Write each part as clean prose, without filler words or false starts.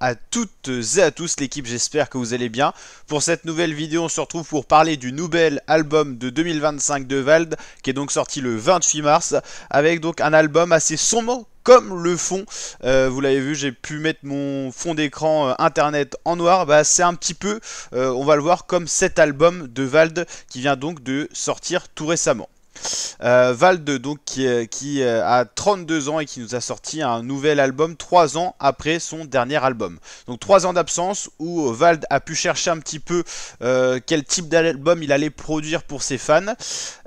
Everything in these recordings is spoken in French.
à toutes et à tous l'équipe, j'espère que vous allez bien. Pour cette nouvelle vidéo, on se retrouve pour parler du nouvel album de 2025 de Vald, qui est donc sorti le 28 mars, avec donc un album assez sombre, comme le fond, vous l'avez vu, j'ai pu mettre mon fond d'écran internet en noir. Bah, c'est un petit peu, on va le voir, comme cet album de Vald qui vient donc de sortir tout récemment. Vald donc qui a 32 ans et qui nous a sorti un nouvel album 3 ans après son dernier album. Donc 3 ans d'absence où Vald a pu chercher un petit peu quel type d'album il allait produire pour ses fans.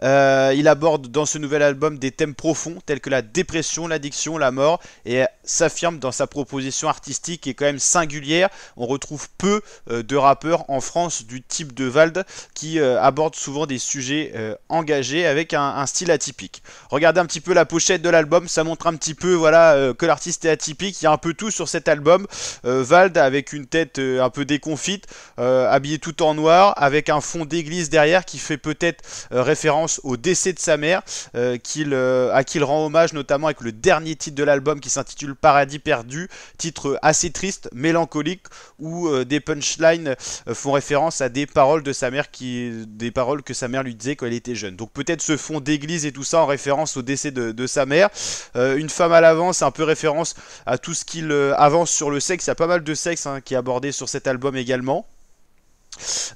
Il aborde dans ce nouvel album des thèmes profonds tels que la dépression, l'addiction, la mort, et s'affirme dans sa proposition artistique qui est quand même singulière. On retrouve peu de rappeurs en France du type de Vald qui abordent souvent des sujets engagés avec un style atypique. Regardez un petit peu la pochette de l'album, ça montre un petit peu voilà que l'artiste est atypique. Il y a un peu tout sur cet album. Vald avec une tête un peu déconfite, habillé tout en noir, avec un fond d'église derrière qui fait peut-être référence au décès de sa mère, à qui il rend hommage notamment avec le dernier titre de l'album qui s'intitule Paradis perdu, titre assez triste, mélancolique, où des punchlines font référence à des paroles de sa mère, des paroles que sa mère lui disait quand elle était jeune. Donc peut-être ce fond d'église et tout ça en référence au décès de sa mère. Une femme à l'avant, c'est un peu référence à tout ce qu'il avance sur le sexe. Il y a pas mal de sexe qui est abordé sur cet album également.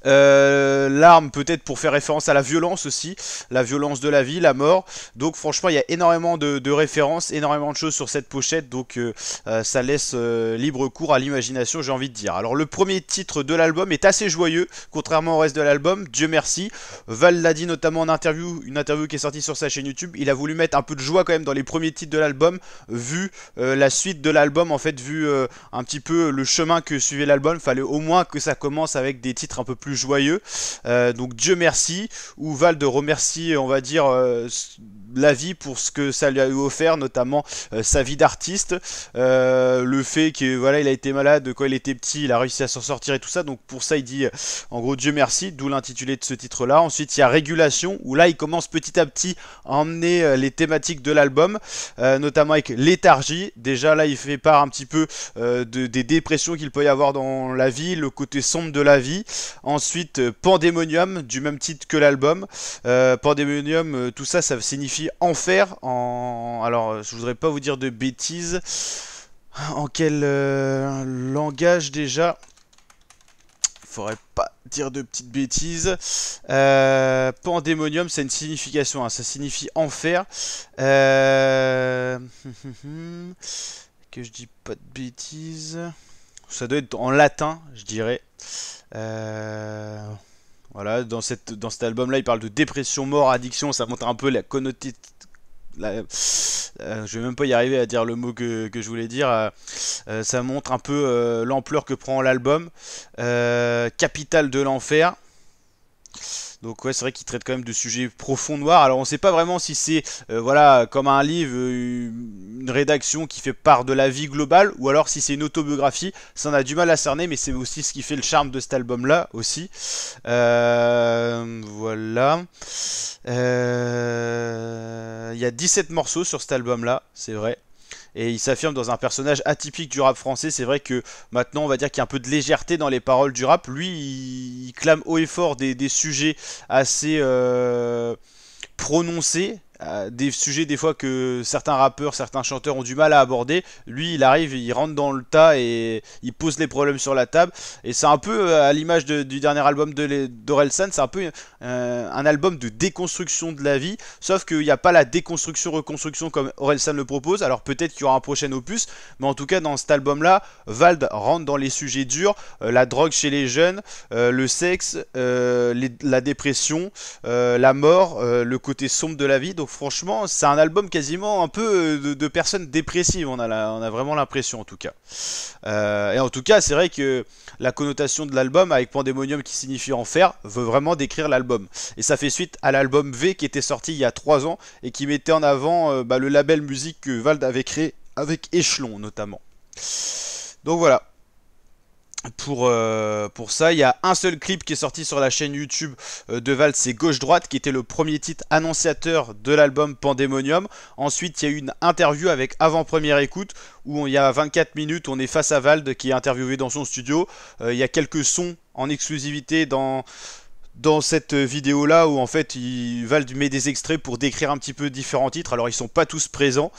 L'arme peut-être pour faire référence à la violence aussi, la violence de la vie, la mort. Donc franchement il y a énormément de références, énormément de choses sur cette pochette, donc ça laisse libre cours à l'imagination, j'ai envie de dire. Alors le premier titre de l'album est assez joyeux, contrairement au reste de l'album, Dieu merci. Val l'a dit notamment en interview, une interview qui est sortie sur sa chaîne YouTube, il a voulu mettre un peu de joie quand même dans les premiers titres de l'album, vu la suite de l'album, en fait vu un petit peu le chemin que suivait l'album, il fallait au moins que ça commence avec des titres un peu plus joyeux. Donc Dieu merci, où Vald remercie, on va dire, la vie pour ce que ça lui a eu offert, notamment sa vie d'artiste, le fait que voilà il a été malade quand il était petit, il a réussi à s'en sortir et tout ça, donc pour ça il dit en gros Dieu merci, d'où l'intitulé de ce titre là. Ensuite il y a Régulation, où là il commence petit à petit à emmener les thématiques de l'album, notamment avec léthargie. Déjà là il fait part un petit peu des dépressions qu'il peut y avoir dans la vie, le côté sombre de la vie. Ensuite Pandémonium, du même titre que l'album. Pandémonium, tout ça, ça signifie enfer. Alors, je voudrais pas vous dire de bêtises. En quel langage déjà? Faudrait pas dire de petites bêtises. Pandémonium, c'est une signification, ça signifie enfer. Que je dis pas de bêtises. Ça doit être en latin, je dirais. Voilà, dans cet album-là, il parle de dépression, mort, addiction. Ça montre un peu la connotation. Je vais même pas y arriver à dire le mot que je voulais dire. Ça montre un peu l'ampleur que prend l'album. Capitale de l'enfer. Donc ouais, c'est vrai qu'il traite quand même de sujets profonds noirs. Alors on sait pas vraiment si c'est voilà comme un livre, une rédaction qui fait part de la vie globale, ou alors si c'est une autobiographie. Ça on a du mal à cerner, mais c'est aussi ce qui fait le charme de cet album-là aussi. Voilà. Il y a 17 morceaux sur cet album-là, c'est vrai. Et il s'affirme dans un personnage atypique du rap français. C'est vrai que maintenant on va dire qu'il y a un peu de légèreté dans les paroles du rap. Lui il clame haut et fort des sujets assez prononcés, des sujets des fois que certains rappeurs, certains chanteurs ont du mal à aborder. Lui il arrive, il rentre dans le tas et il pose les problèmes sur la table. Et c'est un peu à l'image du dernier album d'Orelsan, c'est un peu un album de déconstruction de la vie, sauf qu'il n'y a pas la déconstruction-reconstruction comme Orelsan le propose. Alors peut-être qu'il y aura un prochain opus, mais en tout cas dans cet album là, Vald rentre dans les sujets durs, la drogue chez les jeunes, le sexe, la dépression, la mort, le côté sombre de la vie. Donc franchement c'est un album quasiment un peu de personnes dépressives, on a vraiment l'impression en tout cas. Et en tout cas c'est vrai que la connotation de l'album avec Pandémonium qui signifie enfer veut vraiment décrire l'album. Et ça fait suite à l'album V qui était sorti il y a 3 ans et qui mettait en avant le label musique que Vald avait créé avec Échelon notamment. Donc voilà. pour ça. Il y a un seul clip qui est sorti sur la chaîne YouTube de Vald, c'est Gauche-Droite, qui était le premier titre annonciateur de l'album Pandemonium. Ensuite, il y a eu une interview avec Avant-Première Écoute, où il y a 24 minutes, on est face à Vald qui est interviewé dans son studio. Il y a quelques sons en exclusivité dans cette vidéo là où en fait Vald met des extraits pour décrire un petit peu différents titres. Alors ils sont pas tous présents,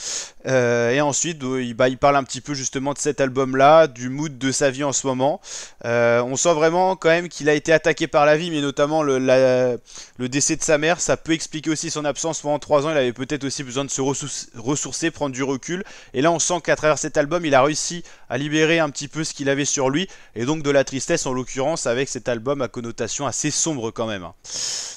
et ensuite il parle un petit peu justement de cet album là, du mood de sa vie en ce moment. On sent vraiment quand même qu'il a été attaqué par la vie, mais notamment le décès de sa mère. Ça peut expliquer aussi son absence pendant 3 ans. Il avait peut-être aussi besoin de se ressourcer, prendre du recul, et là on sent qu'à travers cet album il a réussi à libérer un petit peu ce qu'il avait sur lui, et donc de la tristesse en l'occurrence, avec cet album à connotation assez sombre quand même.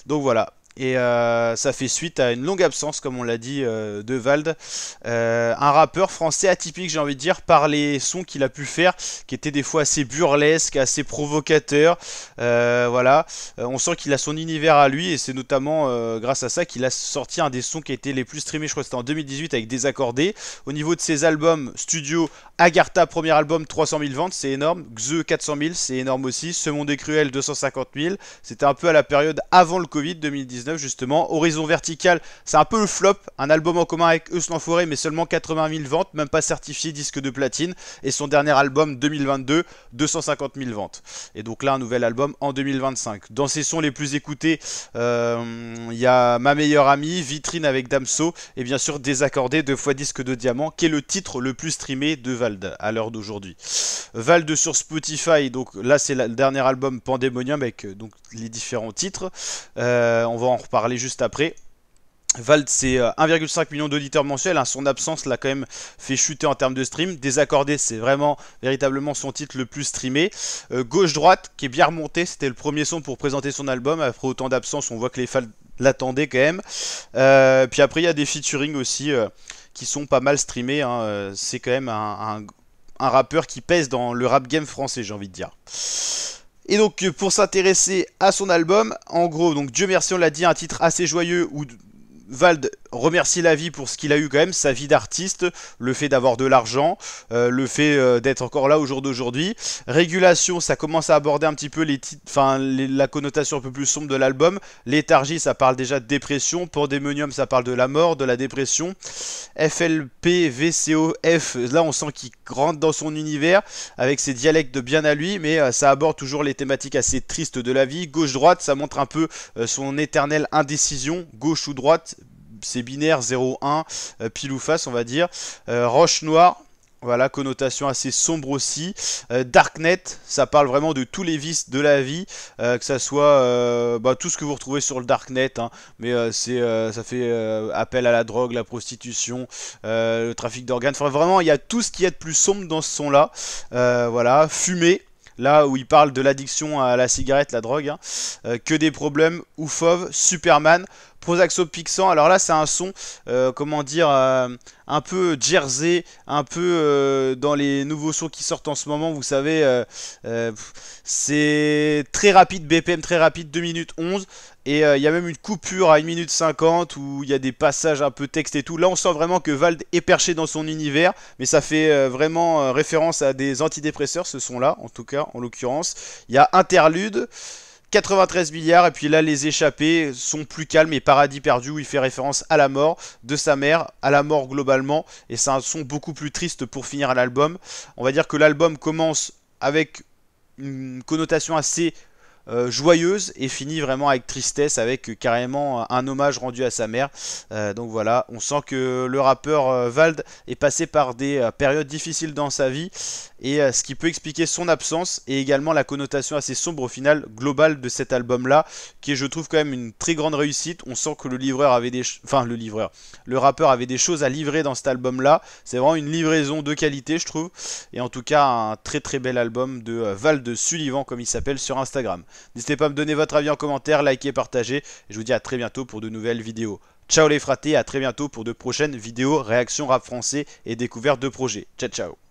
Donc voilà. Et ça fait suite à une longue absence, comme on l'a dit, de Vald. Un rappeur français atypique, j'ai envie de dire, par les sons qu'il a pu faire, qui étaient des fois assez burlesques, assez provocateurs. Voilà. On sent qu'il a son univers à lui, et c'est notamment grâce à ça qu'il a sorti un des sons qui a été les plus streamés, je crois que c'était en 2018, avec Désaccordé. Au niveau de ses albums studio, Agartha, premier album, 300 000 ventes, c'est énorme. Xe, 400 000, c'est énorme aussi. Ce Monde est cruel, 250 000. C'était un peu à la période avant le Covid, 2019 justement. Horizon Vertical, c'est un peu le flop. Un album en commun avec Eus l'Enfoiré, mais seulement 80 000 ventes, même pas certifié disque de platine. Et son dernier album, 2022, 250 000 ventes. Et donc là, un nouvel album en 2025. Dans ses sons les plus écoutés, il y a Ma meilleure amie, Vitrine avec Damso, et bien sûr Désaccordé, 2 fois disque de diamant, qui est le titre le plus streamé de Vald à l'heure d'aujourd'hui. Vald sur Spotify, donc là c'est le dernier album Pandemonium avec donc les différents titres. On va en reparler juste après. Vald, c'est 1,5 million d'auditeurs mensuels, hein. Son absence l'a quand même fait chuter en termes de stream. Désaccordé, c'est vraiment véritablement son titre le plus streamé. Gauche-droite, qui est bien remonté, c'était le premier son pour présenter son album. Après autant d'absence, on voit que les fans l'attendaient quand même. Puis après, il y a des featuring aussi qui sont pas mal streamés, hein. C'est quand même un rappeur qui pèse dans le rap game français, j'ai envie de dire. Et donc pour s'intéresser à son album, en gros, donc Dieu merci, on l'a dit, un titre assez joyeux où Vald remercie la vie pour ce qu'il a eu quand même, sa vie d'artiste, le fait d'avoir de l'argent, le fait d'être encore là au jour d'aujourd'hui. Régulation, ça commence à aborder un petit peu les titres, enfin la connotation un peu plus sombre de l'album. Léthargie, ça parle déjà de dépression. Pandemonium, ça parle de la mort, de la dépression. FLP, VCOF, là on sent qu'il rentre dans son univers avec ses dialectes de bien à lui, mais ça aborde toujours les thématiques assez tristes de la vie. Gauche-droite, ça montre un peu son éternelle indécision, gauche ou droite. C'est binaire, 0-1, pile ou face on va dire. Roche Noire, voilà, connotation assez sombre aussi. Darknet, ça parle vraiment de tous les vices de la vie, que ça soit tout ce que vous retrouvez sur le Darknet, hein, mais ça fait appel à la drogue, la prostitution, le trafic d'organes. Enfin vraiment, il y a tout ce qu'il y a de plus sombre dans ce son-là. Voilà, Fumée. Là où il parle de l'addiction à la cigarette, la drogue, hein. Que des problèmes, ou Fauve, Superman, Prosaxo Pixan. Alors là c'est un son, comment dire, un peu Jersey, un peu dans les nouveaux sons qui sortent en ce moment, vous savez, c'est très rapide, BPM très rapide, 2 minutes 11. Et il y a même une coupure à 1 minute 50 où il y a des passages un peu texte et tout. Là on sent vraiment que Vald est perché dans son univers, mais ça fait vraiment référence à des antidépresseurs, ce son là en tout cas en l'occurrence. Il y a Interlude, 93 milliards, et puis là les échappés sont plus calmes, et Paradis perdu où il fait référence à la mort de sa mère, à la mort globalement, et c'est un son beaucoup plus triste pour finir l'album. On va dire que l'album commence avec une connotation assez joyeuse et finit vraiment avec tristesse, avec carrément un hommage rendu à sa mère. Donc voilà, on sent que le rappeur Vald est passé par des périodes difficiles dans sa vie, et ce qui peut expliquer son absence, et également la connotation assez sombre au final globale de cet album là, qui est, je trouve, quand même une très grande réussite. On sent que le livreur avait le rappeur avait des choses à livrer dans cet album là. C'est vraiment une livraison de qualité, je trouve, et en tout cas un très très bel album de Vald Sullivan, comme il s'appelle sur Instagram. N'hésitez pas à me donner votre avis en commentaire, liker, partager. Et je vous dis à très bientôt pour de nouvelles vidéos. Ciao les fratés, à très bientôt pour de prochaines vidéos réactions rap français et découvertes de projets. Ciao ciao.